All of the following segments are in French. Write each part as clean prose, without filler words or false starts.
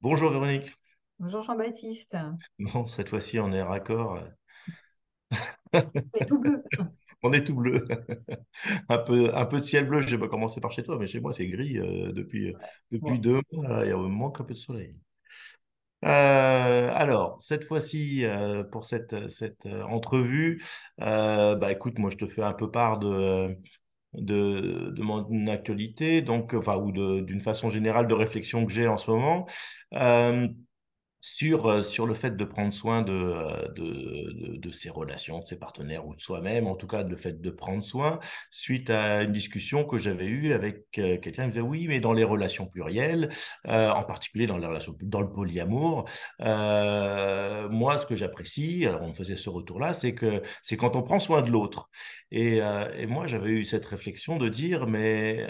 Bonjour Véronique. Bonjour Jean-Baptiste. Bon, cette fois-ci, on est raccord. C'est tout bleu. On est tout bleu. Un peu de ciel bleu. Je vais pas commencer par chez toi, mais chez moi, c'est gris depuis Bon. 2 mois. Là, il manque un peu de soleil. Alors, cette fois-ci, pour cette entrevue, bah, écoute, moi, je te fais un peu part de mon actualité, donc, enfin, ou d'une façon générale de réflexion que j'ai en ce moment. Euh, sur le fait de prendre soin de ses relations, de ses partenaires ou de soi-même, en tout cas le fait de prendre soin, suite à une discussion que j'avais eue avec quelqu'un qui disait oui, mais dans les relations plurielles, en particulier dans les relations, dans le polyamour, moi ce que j'apprécie, alors on me faisait ce retour-là, c'est quand on prend soin de l'autre. Et moi j'avais eu cette réflexion de dire, mais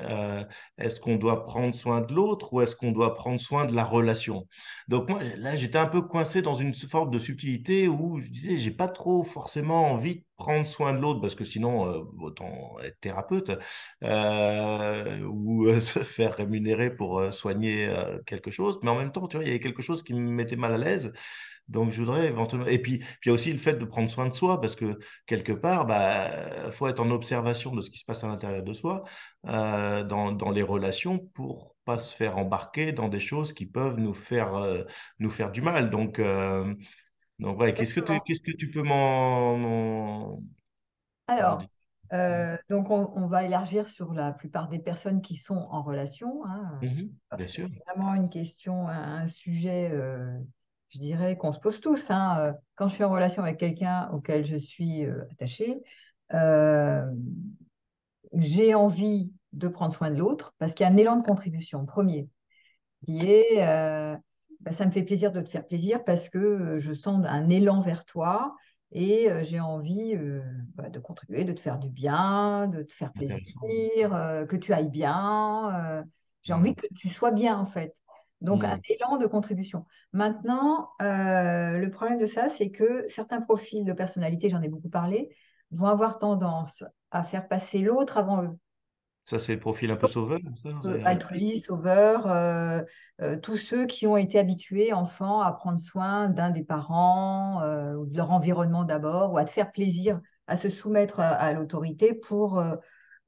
est-ce qu'on doit prendre soin de l'autre ou est-ce qu'on doit prendre soin de la relation? Donc moi, là, j'étais un peu coincé dans une forme de subtilité où je disais, j'ai pas trop forcément envie de prendre soin de l'autre parce que sinon, autant être thérapeute ou se faire rémunérer pour soigner quelque chose. Mais en même temps, tu vois, il y avait quelque chose qui me mettait mal à l'aise. Donc, je voudrais éventuellement. Et puis, il y a aussi le fait de prendre soin de soi, parce que quelque part, bah, faut être en observation de ce qui se passe à l'intérieur de soi, dans les relations, pour pas se faire embarquer dans des choses qui peuvent nous faire du mal. Donc ouais, Exactement. qu'est-ce que tu peux m'en Alors, dire? donc on va élargir sur la plupart des personnes qui sont en relation, hein, Mhm, bien parce que sûr. c'est vraiment une question, un sujet, je dirais, qu'on se pose tous, hein. Quand je suis en relation avec quelqu'un auquel je suis attachée, euh, j'ai envie de prendre soin de l'autre parce qu'il y a un élan de contribution, premier, qui est bah, ça me fait plaisir de te faire plaisir parce que je sens un élan vers toi et j'ai envie bah, de contribuer, de te faire du bien, de te faire plaisir, Intéressant. que tu ailles bien. J'ai envie Mhm, que tu sois bien en fait. Donc un mhm. élan de contribution. Maintenant, le problème de ça, c'est que certains profils de personnalité, j'en ai beaucoup parlé, vont avoir tendance à faire passer l'autre avant eux. Ça, c'est le profil un peu sauveur, ça, c'est altruiste. Altruistes, sauveurs, tous ceux qui ont été habitués, enfants, à prendre soin d'un des parents ou de leur environnement d'abord, ou à te faire plaisir, à se soumettre à l'autorité pour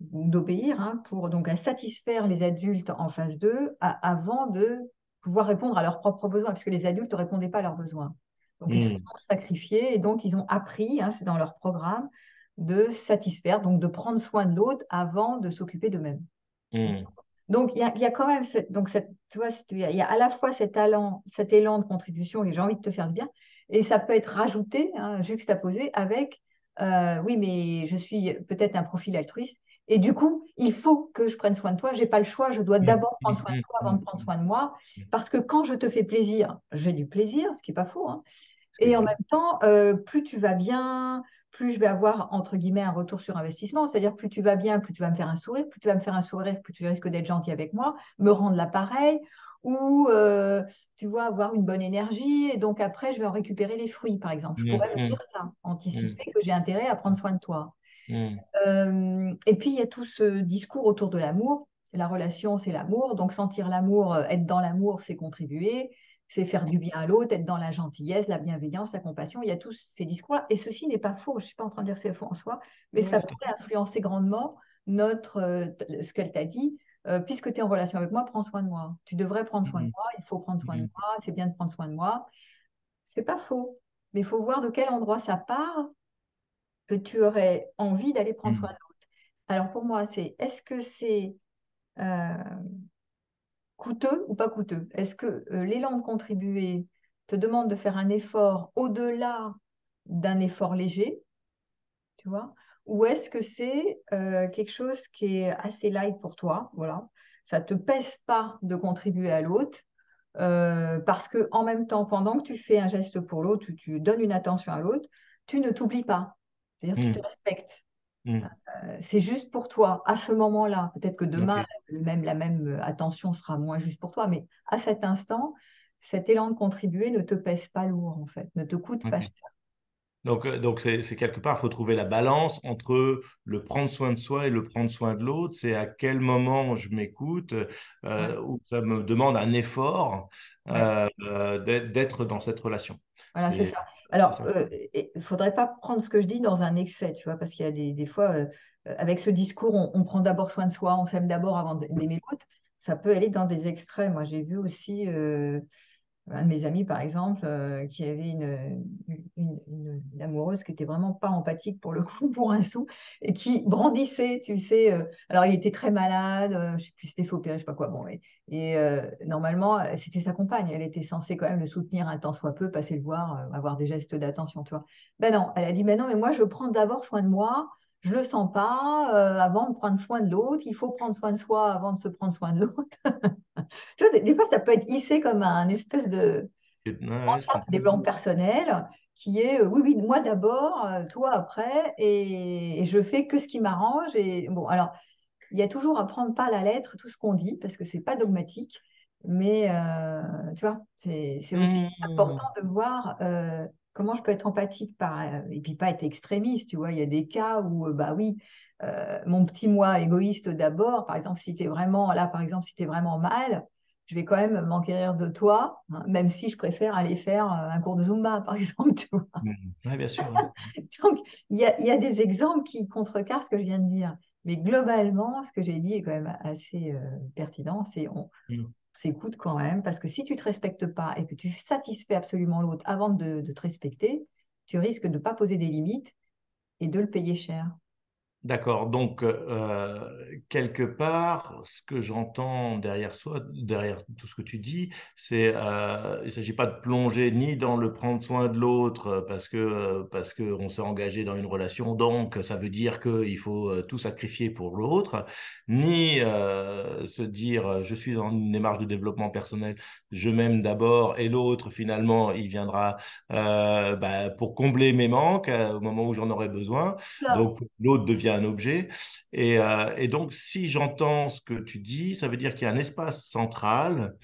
d'obéir, hein, pour donc à satisfaire les adultes en face d'eux avant de pouvoir répondre à leurs propres besoins, puisque les adultes ne répondaient pas à leurs besoins. Donc ils se Mhm, sont sacrifiés et donc ils ont appris, hein, c'est dans leur programme, de satisfaire, donc de prendre soin de l'autre avant de s'occuper d'eux-mêmes. mhm, Donc, il y a quand même tu vois, il y a à la fois cet élan de contribution et j'ai envie de te faire du bien, et ça peut être rajouté, hein, juxtaposé avec oui, mais je suis peut-être un profil altruiste, et du coup, il faut que je prenne soin de toi, j'ai pas le choix, je dois mhm, d'abord prendre soin de mhm, toi avant de mhm, prendre mhm. soin de moi, parce que quand je te fais plaisir, j'ai du plaisir, ce qui n'est pas faux, hein, Ce qui est et en vrai. même temps, plus tu vas bien, plus je vais avoir, entre guillemets, un retour sur investissement. C'est-à-dire, plus tu vas bien, plus tu vas me faire un sourire. Plus tu vas me faire un sourire, plus tu risques d'être gentil avec moi, me rendre l'appareil, ou tu vois, avoir une bonne énergie. Et donc, après, je vais en récupérer les fruits, par exemple. Je Mhm, pourrais me dire mhm, ça, mhm, anticiper que j'ai intérêt à prendre soin de toi. mhm, Et puis, il y a tout ce discours autour de l'amour. La relation, c'est l'amour. Donc, sentir l'amour, être dans l'amour, c'est contribuer, c'est faire du bien à l'autre, être dans la gentillesse, la bienveillance, la compassion. Il y a tous ces discours-là. Et ceci n'est pas faux. Je ne suis pas en train de dire que c'est faux en soi, mais ouais, ça tout à pourrait influencer grandement ce qu'elle t'a dit. Puisque tu es en relation avec moi, prends soin de moi. Tu devrais prendre soin de fait. moi. Il faut prendre soin de Mhm, moi. C'est bien de prendre soin de moi. C'est pas faux. Mais il faut voir de quel endroit ça part que tu aurais envie d'aller prendre soin mhm, de l'autre. Alors pour moi, c'est est-ce que c'est euh, coûteux ou pas coûteux? Est-ce que l'élan de contribuer te demande de faire un effort au-delà d'un effort léger, tu vois? Ou est-ce que c'est quelque chose qui est assez light pour toi? Voilà. Ça te pèse pas de contribuer à l'autre parce que en même temps, pendant que tu fais un geste pour l'autre, tu donnes une attention à l'autre, tu ne t'oublies pas. C'est-à-dire tu te mhm, respectes. mhm. C'est juste pour toi à ce moment-là. Peut-être que demain, Ok. la même attention sera moins juste pour toi, mais à cet instant, cet élan de contribuer ne te pèse pas lourd, en fait, ne te coûte pas Ok. cher. Donc c'est quelque part, il faut trouver la balance entre le prendre soin de soi et le prendre soin de l'autre. C'est à quel moment je m'écoute, Ouais, où ça me demande un effort ouais. d'être dans cette relation. Voilà, c'est C'est ça. c'est Alors, ça. il ne faudrait pas prendre ce que je dis dans un excès, tu vois, parce qu'il y a des fois, avec ce discours, on prend d'abord soin de soi, on s'aime d'abord avant d'aimer l'autre. Ça peut aller dans des extrêmes. Moi, j'ai vu aussi un de mes amis, par exemple, qui avait une amoureuse qui était vraiment pas empathique pour le coup, pour un sou, et qui brandissait, tu sais. Alors, il était très malade, je sais plus, c'était fait opérer, je sais pas quoi. Bon, normalement, c'était sa compagne. Elle était censée quand même le soutenir un tant soit peu, passer le voir, avoir des gestes d'attention, tu vois. Ben non, elle a dit, ben non, mais moi, je prends d'abord soin de moi. Je le sens pas avant de prendre soin de l'autre. Il faut prendre soin de soi avant de se prendre soin de l'autre. Tu vois, des fois, ça peut être hissé comme un espèce de Ouais, ouais, je comprends. développement personnel qui est oui, oui, moi d'abord, toi après, et je fais que ce qui m'arrange. Et bon, alors, il y a toujours à prendre pas à la lettre tout ce qu'on dit parce que c'est pas dogmatique, mais tu vois, c'est aussi important Mmh. de voir comment je peux être empathique et puis pas être extrémiste. Tu vois, il y a des cas où, bah oui, mon petit moi égoïste d'abord, par exemple, si tu es vraiment là, par exemple, si tu es vraiment mal. Je vais quand même m'enquérir de toi, hein, même si je préfère aller faire un cours de Zumba, par exemple. Tu vois. Mmh. Ouais, bien sûr. Ouais. Donc, il y a des exemples qui contrecarrent ce que je viens de dire. Mais globalement, ce que j'ai dit est quand même assez pertinent, c'est on Mmh. s'écoute quand même, parce que si tu ne te respectes pas et que tu satisfais absolument l'autre avant de te respecter, tu risques de ne pas poser des limites et de le payer cher. D'accord. Donc, quelque part, ce que j'entends derrière soi, derrière tout ce que tu dis, c'est il ne s'agit pas de plonger ni dans le prendre soin de l'autre parce que on s'est engagé dans une relation, donc ça veut dire qu'il faut tout sacrifier pour l'autre, ni se dire je suis dans une démarche de développement personnel, je m'aime d'abord et l'autre finalement il viendra bah, pour combler mes manques au moment où j'en aurai besoin. Là, Donc, l'autre devient un objet. Et donc, si j'entends ce que tu dis, ça veut dire qu'il y a un espace central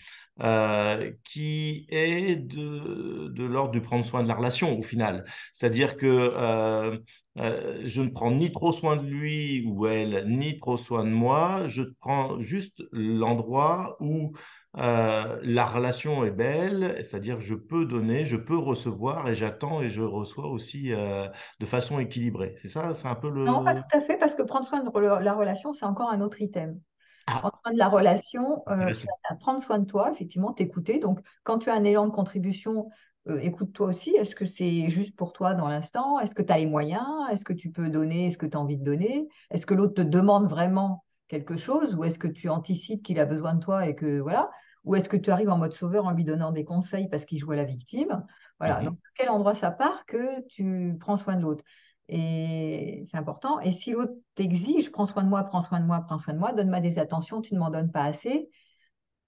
qui est de l'ordre du prendre soin de la relation au final. C'est-à-dire que je ne prends ni trop soin de lui ou elle, ni trop soin de moi. Je prends juste l'endroit où la relation est belle, c'est-à-dire je peux donner, je peux recevoir et j'attends et je reçois aussi de façon équilibrée. C'est ça, c'est un peu non, pas le... tout à fait, parce que prendre soin de la relation, c'est encore un autre item. Prendre Ah, soin de la relation, intéressant. prendre soin de toi, effectivement, t'écouter. Donc, quand tu as un élan de contribution, écoute-toi aussi. Est-ce que c'est juste pour toi dans l'instant? Est-ce que tu as les moyens? Est-ce que tu peux donner ce que tu as envie de donner? Est-ce que l'autre te demande vraiment quelque chose? Ou est-ce que tu anticipes qu'il a besoin de toi et que voilà? Ou est-ce que tu arrives en mode sauveur en lui donnant des conseils parce qu'il joue à la victime? Voilà. Donc, Mhm. de quel endroit ça part que tu prends soin de l'autre? Et c'est important. Et si l'autre t'exige, prends soin de moi, prends soin de moi, prends soin de moi, donne-moi des attentions, tu ne m'en donnes pas assez.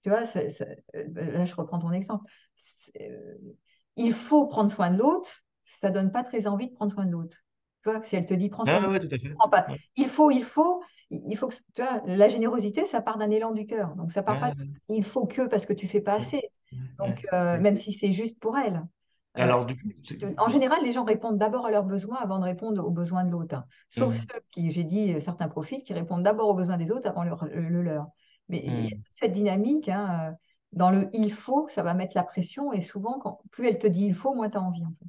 Tu vois, là, je reprends ton exemple. Il faut prendre soin de l'autre, ça donne pas très envie de prendre soin de l'autre. Tu vois, si elle te dit prends soin de Ah moi, ouais, tout à fait. prends pas. Ouais. Il faut que, tu vois, la générosité, ça part d'un élan du cœur. Donc, ça part pas, Ouais, ouais, il faut que parce que tu fais pas ouais, assez. ouais, Donc, ouais. même si c'est juste pour elle. Euh, Alors, du coup, En général, les gens répondent d'abord à leurs besoins avant de répondre aux besoins de l'autre, hein. Sauf hmm, ceux qui, j'ai dit, certains profils qui répondent d'abord aux besoins des autres avant le leur. Mais il y a hmm. toute cette dynamique, hein, dans le il faut, ça va mettre la pression et souvent, plus elle te dit il faut, moins tu as envie, en fait.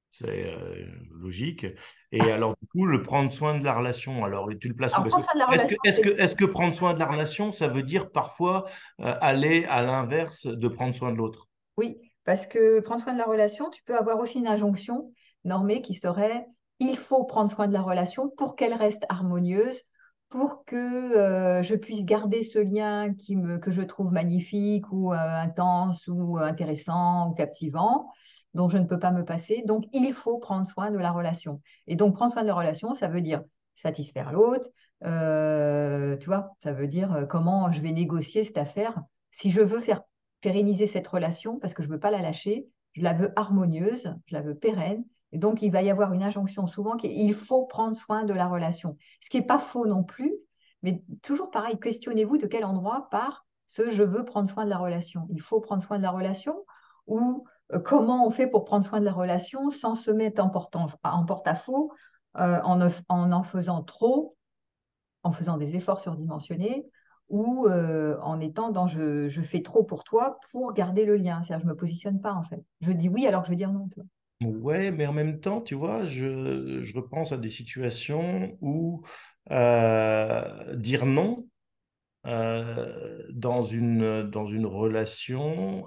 C'est logique. Et alors, du coup, le prendre soin de la relation, alors, tu le places où? Alors, Parce que prendre soin de la relation, c'est est-ce que prendre soin de la relation, ça veut dire parfois aller à l'inverse de prendre soin de l'autre? oui, parce que prendre soin de la relation, tu peux avoir aussi une injonction normée qui serait il faut prendre soin de la relation pour qu'elle reste harmonieuse, pour que je puisse garder ce lien que je trouve magnifique ou intense ou intéressant ou captivant, dont je ne peux pas me passer. Donc, il faut prendre soin de la relation. Et donc, prendre soin de la relation, ça veut dire satisfaire l'autre, tu vois, ça veut dire comment je vais négocier cette affaire. Si je veux faire pérenniser cette relation parce que je ne veux pas la lâcher, je la veux harmonieuse, je la veux pérenne. Et donc, il va y avoir une injonction souvent qui est il faut prendre soin de la relation. Ce qui n'est pas faux non plus, mais toujours pareil, questionnez-vous de quel endroit part ce je veux prendre soin de la relation. Il faut prendre soin de la relation ou comment on fait pour prendre soin de la relation sans se mettre en porte-à-faux en faisant trop, en faisant des efforts surdimensionnés ou en étant dans je fais trop pour toi pour garder le lien. C'est-à-dire, je ne me positionne pas en fait. Je dis oui alors que je veux dire non. Tu vois. Ouais, mais en même temps, tu vois, je repense à des situations où dire non dans une relation,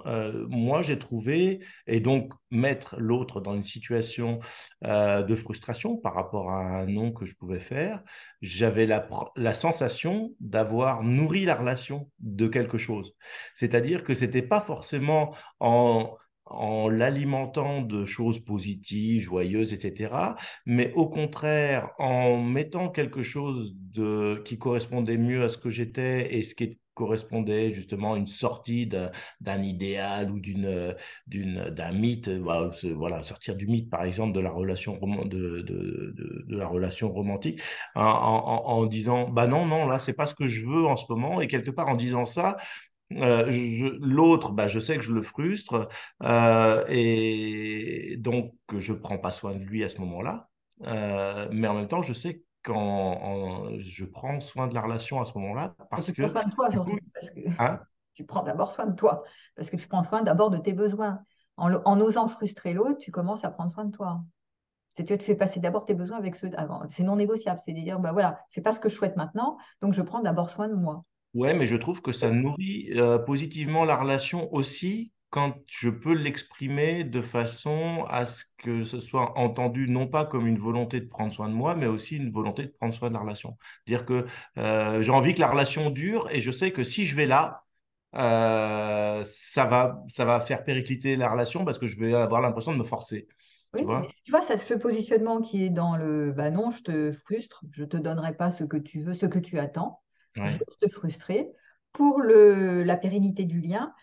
moi j'ai trouvé, et donc mettre l'autre dans une situation de frustration par rapport à un non que je pouvais faire, j'avais la sensation d'avoir nourri la relation de quelque chose. C'est-à-dire que c'était pas forcément en l'alimentant de choses positives, joyeuses, etc., mais au contraire, en mettant quelque chose qui correspondait mieux à ce que j'étais et ce qui correspondait justement à une sortie d'un idéal ou d'un mythe, voilà, sortir du mythe, par exemple, de la relation, de la relation romantique, en disant, bah non, non, là, c'est pas ce que je veux en ce moment. Et quelque part, en disant ça, l'autre, bah, je sais que je le frustre et donc je prends pas soin de lui à ce moment-là. Mais en même temps, je sais je prends soin de la relation à ce moment-là Et parce tu prends que soin de toi du coup, surtout, parce que hein, tu prends d'abord soin de toi, parce que tu prends soin d'abord de tes besoins. En osant frustrer l'autre, tu commences à prendre soin de toi. C'est-à-dire que tu fais passer d'abord tes besoins avec ceux d'avant. C'est non négociable, c'est de dire, bah voilà, c'est pas ce que je souhaite maintenant, donc je prends d'abord soin de moi. ouais, mais je trouve que ça nourrit positivement la relation aussi quand je peux l'exprimer de façon à ce que ce soit entendu non pas comme une volonté de prendre soin de moi, mais aussi une volonté de prendre soin de la relation. Dire que j'ai envie que la relation dure et je sais que si je vais là, ça va faire péricliter la relation parce que je vais avoir l'impression de me forcer. Tu Oui, mais vois? tu vois, ce positionnement qui est dans le bah non, je te frustre, je te donnerai pas ce que tu veux, ce que tu attends, je Ouais. veux te frustrer pour la pérennité du lien.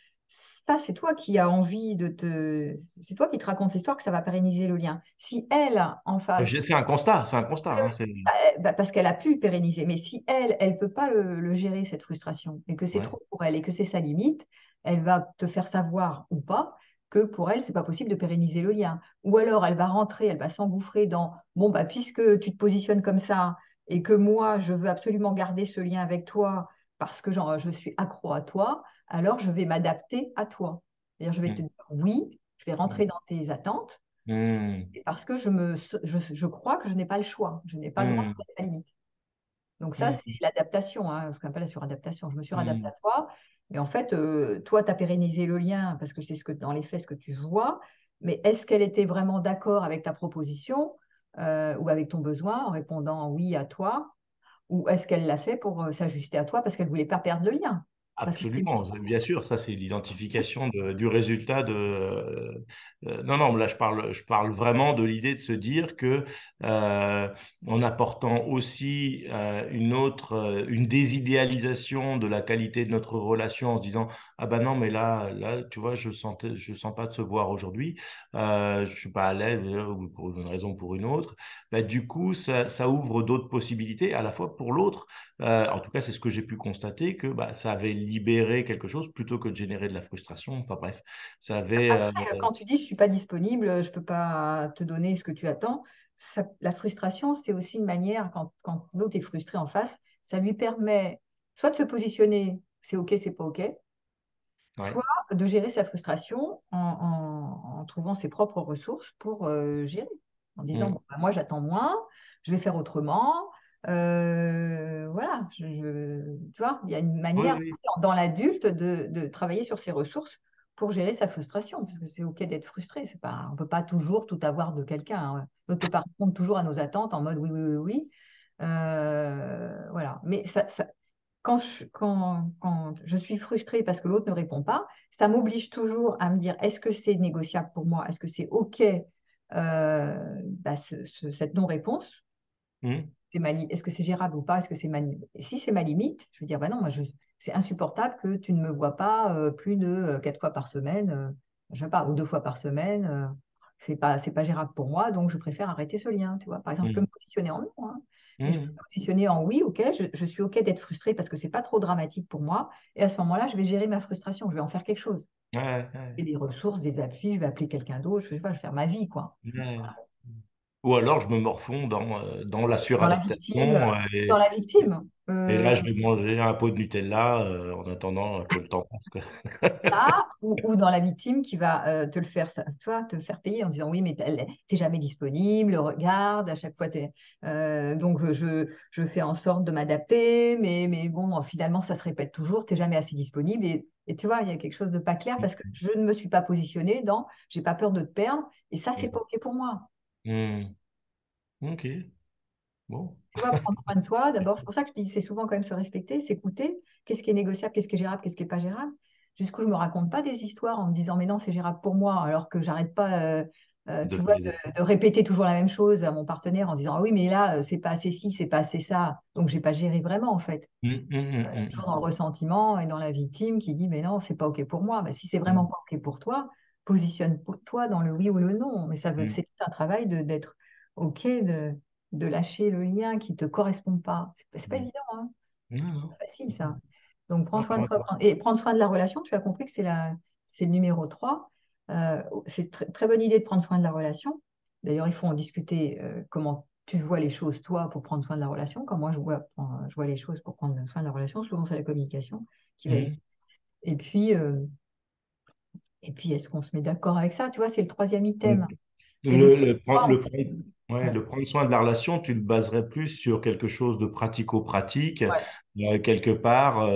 Ça, c'est toi qui as envie c'est toi qui te racontes l'histoire que ça va pérenniser le lien. Si elle, en face, C'est un constat, oui, hein, oui. Parce qu'elle a pu pérenniser. Mais si elle, elle peut pas le gérer, cette frustration, et que c'est ouais. trop pour elle, et que c'est sa limite, elle va te faire savoir ou pas que pour elle, c'est pas possible de pérenniser le lien. Ou alors, elle va rentrer, elle va s'engouffrer dans, bon, bah, puisque tu te positionnes comme ça, et que moi, je veux absolument garder ce lien avec toi, parce que genre, je suis accro à toi, alors je vais m'adapter à toi. C'est-à-dire, je vais te Mm. dire oui, je vais rentrer dans tes attentes, Mm. parce que je crois que je n'ai pas le choix, je n'ai pas le droit Mm. de mettre la limite. Donc ça, c'est Mm. l'adaptation, hein, ce qu'on appelle la suradaptation. Je me suis réadaptée Mm. à toi, mais en fait, toi, tu as pérennisé le lien parce que c'est dans les faits ce que tu vois, mais est-ce qu'elle était vraiment d'accord avec ta proposition ou avec ton besoin en répondant oui à toi, ou est-ce qu'elle l'a fait pour s'ajuster à toi parce qu'elle voulait pas perdre le lien? Parce que Absolument, bien sûr, ça c'est l'identification du résultat de. Non, non, là je parle vraiment de l'idée de se dire que euh, en apportant aussi une désidéalisation de la qualité de notre relation en se disant ah ben non mais là tu vois je sens pas de se voir aujourd'hui, je suis pas à l'aise ou pour une raison ou pour une autre, bah, du coup ça ouvre d'autres possibilités à la fois pour l'autre. En tout cas, c'est ce que j'ai pu constater, que bah, ça avait libéré quelque chose plutôt que de générer de la frustration. Enfin bref, ça avait... après, quand tu dis je suis pas disponible, je peux pas te donner ce que tu attends, la frustration, c'est aussi une manière, quand l'autre est frustré en face, ça lui permet soit de se positionner, c'est OK, c'est pas OK, ouais. soit de gérer sa frustration en trouvant ses propres ressources pour gérer, en disant, Mm. bon, bah, moi j'attends moins, je vais faire autrement. Voilà, tu vois, il y a une Oui, manière oui. aussi, dans l'adulte de travailler sur ses ressources pour gérer sa frustration, parce que c'est OK d'être frustré, c'est pas, on ne peut pas toujours tout avoir de quelqu'un, hein. On ne peut pas répondre toujours à nos attentes en mode oui, oui, oui, oui. Voilà, mais quand je suis frustrée parce que l'autre ne répond pas, ça m'oblige toujours à me dire, est-ce que c'est négociable pour moi? Est-ce que c'est OK cette non-réponse? Mm. Est-ce que c'est gérable ou pas? Est-ce que c'est Et si c'est ma limite, je vais dire, bah non, c'est insupportable que tu ne me vois pas plus de 4 fois par semaine, je sais pas, ou 2 fois par semaine. C'est pas gérable pour moi, donc je préfère arrêter ce lien, tu vois. Par exemple, je peux me Mm. positionner en non, hein. Et je peux me positionner en oui, ok, je suis ok d'être frustrée parce que c'est pas trop dramatique pour moi. Et à ce moment-là, je vais gérer ma frustration, je vais en faire quelque chose. Ouais, ouais, Et des ressources, des appuis, je vais appeler quelqu'un d'autre, je sais pas, je vais faire ma vie, quoi. ouais. Ou alors je me morfonds dans la Dans la victime, suradaptation dans la victime. et là je vais manger un pot de Nutella en attendant que le temps passe, quoi. Ça, ou dans la victime qui va te le faire, toi, te faire payer en disant oui, mais t'es jamais disponible, regarde, à chaque fois, donc je fais en sorte de m'adapter, mais bon, finalement, ça se répète toujours, t'es jamais assez disponible. Et tu vois, il y a quelque chose de pas clair parce que je ne me suis pas positionnée dans j'ai pas peur de te perdre, et ça, c'est pas OK pour moi. Hmm. Ok, bon. Tu vois, prendre soin de soi, d'abord, c'est pour ça que je dis, c'est souvent quand même se respecter, s'écouter. Qu'est-ce qui est négociable, qu'est-ce qui est gérable, qu'est-ce qui n'est pas gérable. Jusqu'où je me raconte pas des histoires en me disant, mais non, c'est gérable pour moi, alors que j'arrête pas, De tu faire vois, les efforts. de répéter toujours la même chose à mon partenaire en disant, ah oui, mais là, c'est pas assez ci, c'est pas assez ça. Donc, j'ai pas géré vraiment, en fait. Je suis toujours dans le ressentiment et dans la victime qui dit, mais non, c'est pas OK pour moi. Bah, si c'est vraiment pas OK pour toi, positionne-toi dans le oui ou le non. Mais c'est tout un travail d'être OK, de lâcher le lien qui te correspond pas. C'est pas évident, hein. Non, non. C'est facile, ça. Donc, prends Non, soin de soi. Et prendre soin de la relation, tu as compris que c'est le numéro 3. C'est très bonne idée de prendre soin de la relation. D'ailleurs, il faut en discuter comment tu vois les choses, toi, pour prendre soin de la relation. Comme moi, je vois les choses pour prendre soin de la relation. Souvent, c'est la communication qui va être. Et puis, euh, et puis est-ce qu'on se met d'accord avec ça? Tu vois, c'est le troisième item. Et les deux, trois, ouais, Le prendre soin de la relation, tu le baserais plus sur quelque chose de pratico-pratique, ouais, quelque part,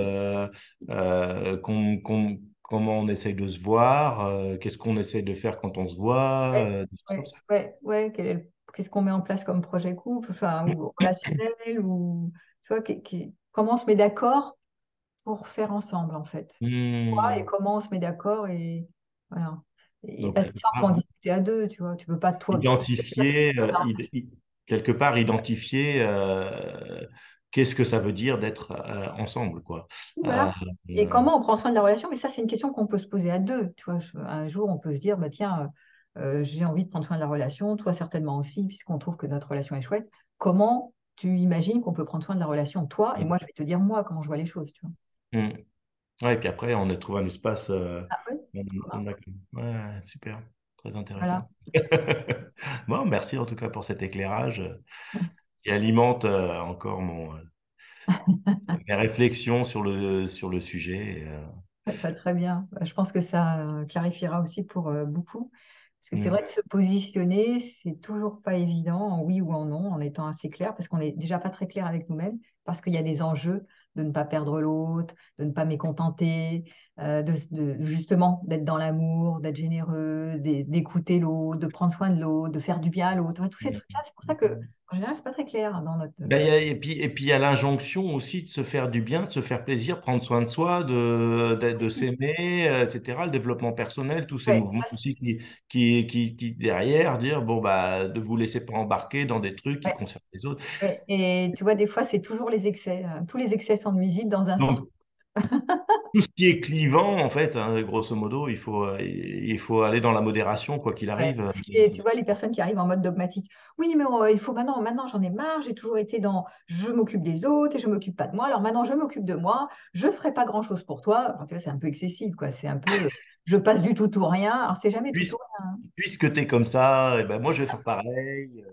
comment on essaye de se voir, qu'est-ce qu'on essaye de faire quand on se voit, ouais, des choses comme ouais, ça. ouais, ouais. Qu'est-ce qu'on met en place comme projet couple, enfin, ou relationnel, ou tu vois, comment on se met d'accord pour faire ensemble, en fait. Et Hmm. comment on se met d'accord et voilà. Et Donc, ça, il faut en discuter à deux, tu vois. Tu peux pas toi, identifier, avoir quelque part, identifier qu'est-ce que ça veut dire d'être ensemble, quoi. Euh, voilà. Et euh, comment on prend soin de la relation? Mais ça, c'est une question qu'on peut se poser à deux. Tu vois, un jour, on peut se dire, bah tiens, j'ai envie de prendre soin de la relation, toi certainement aussi, puisqu'on trouve que notre relation est chouette. Comment tu imagines qu'on peut prendre soin de la relation, toi? Et moi, je vais te dire, moi, comment je vois les choses, tu vois. hmm. Ouais, et puis après, on a trouvé un espace. Ah oui, D'accord. Ouais, super, très voilà. intéressant. Bon, merci en tout cas pour cet éclairage qui alimente encore mes réflexions sur le sujet. Pas très bien. Bah, je pense que ça clarifiera aussi pour beaucoup. Parce que c'est Mm, vrai que se positionner, c'est toujours pas évident en oui ou en non, en étant assez clair, parce qu'on n'est déjà pas très clair avec nous-mêmes, parce qu'il y a des enjeux de ne pas perdre l'autre, de ne pas mécontenter, justement d'être dans l'amour, d'être généreux, d'écouter l'autre, de prendre soin de l'autre, de faire du bien à l'autre. Ouais, tous ces mm, trucs-là, c'est pour ça que, mm. en général, c'est pas très clair dans notre. Ben, et puis il y a l'injonction aussi de se faire du bien, de se faire plaisir, prendre soin de soi, de s'aimer, etc. Le développement personnel, tous ces Ouais, mouvements aussi qui derrière, dire, bon, bah, de vous laisser pas embarquer dans des trucs qui ouais, concernent les autres. ouais. Et tu vois, des fois, c'est toujours les excès. Tous les excès sont nuisibles dans un sens. Donc, tout ce qui est clivant, en fait, hein, grosso modo, il faut aller dans la modération, quoi qu'il Ouais, arrive. tout ce qui est, tu vois, les personnes qui arrivent en mode dogmatique. Oui, mais il faut maintenant j'en ai marre, j'ai toujours été dans je m'occupe des autres et je m'occupe pas de moi. Alors maintenant, je m'occupe de moi, je ferai pas grand-chose pour toi. Alors, tu vois, c'est un peu excessif, quoi. C'est un peu, je passe du tout ou rien. Alors, c'est jamais tout ou Puis- rien. Puisque tu es comme ça, eh ben, moi, je vais faire pareil.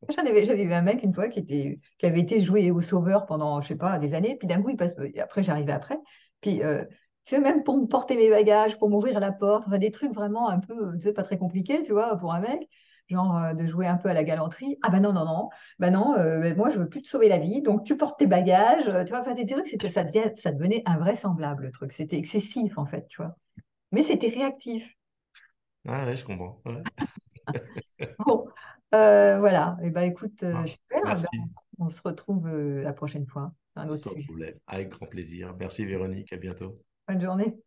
J'avais vu un mec une fois qui avait été joué au sauveur pendant, je sais pas, des années. Puis d'un coup, il passe, après, j'arrivais après. Puis, tu sais, même pour me porter mes bagages, pour m'ouvrir la porte, enfin, des trucs vraiment un peu, tu sais, pas très compliqués, tu vois, pour un mec. Genre de jouer un peu à la galanterie. Ah bah non, non, non. Bah non, moi, je veux plus te sauver la vie. Donc, tu portes tes bagages. Tu vois, enfin, des trucs, ça devenait invraisemblable, le truc. C'était excessif, en fait, tu vois. Mais c'était réactif. Ah ouais, je comprends. Ouais. Bon, voilà. Et ben écoute, Marche. super. Eh ben, Merci. on se retrouve la prochaine fois. C'est un autre Sans sujet. problème. Avec grand plaisir. Merci Véronique. À bientôt. Bonne journée.